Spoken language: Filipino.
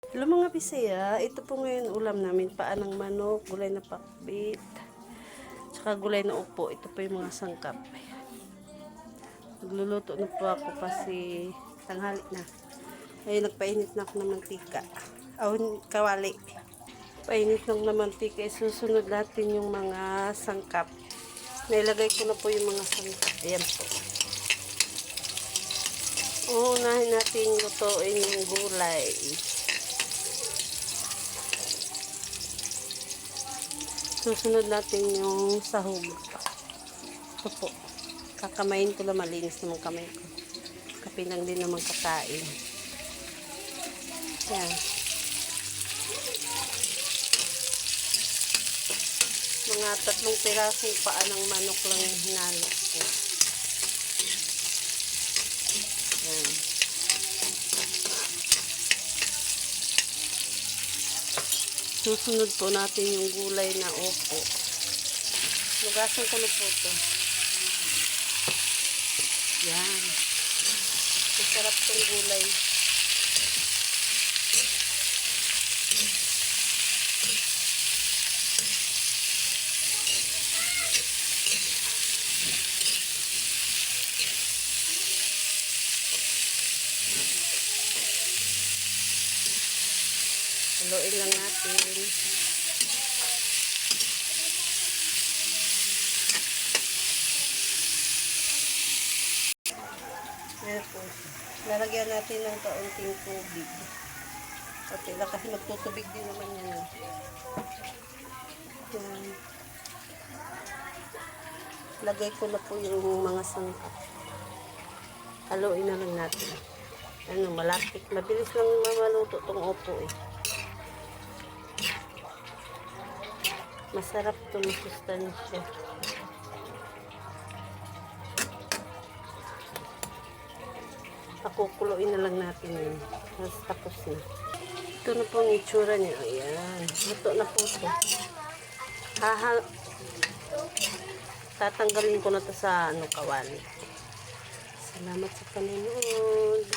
Hello mga Bisaya, ito po ngayon ulam namin, paa ng manok, gulay na pakbit, tsaka gulay na upo. Ito po yung mga sangkap. Nagluluto na po ako kasi tanghali na. Ayun, nagpainit na ako ng mantika. Kawali. Painit lang na mantika. Isusunod natin yung mga sangkap. Nailagay ko na po yung mga sangkap. Ayan po. Uunahin natin lutuin yung gulay. Susunod natin yung sahog. Ito po. Kakamayin ko lang, malinis naman kamay ko. Kapilang din naman kakain. Yan. Mga 3 pirasong paa ng manok lang yung hinalo ko. Yan. Susunod po natin yung gulay na opo. Lugasan ko na po ito. Yan. Masarap tong gulay. Haluin lang natin. Ayan po. Lalagyan natin ng kaunting tubig. Okay lang kasi magtutubig din naman yan. Ayan. Lagay ko na po yung mga sangkap. Haluin na lang natin. Ano, malapit. Mabilis lang maluto tong opo eh. Masarap to, masustansya. Pakukuluin na lang natin yun. Tapos na. Ito na po ang itsura niya. Ayan. Luto na po ito. Tatanggalin ko na to sa kawali. Salamat sa panonood.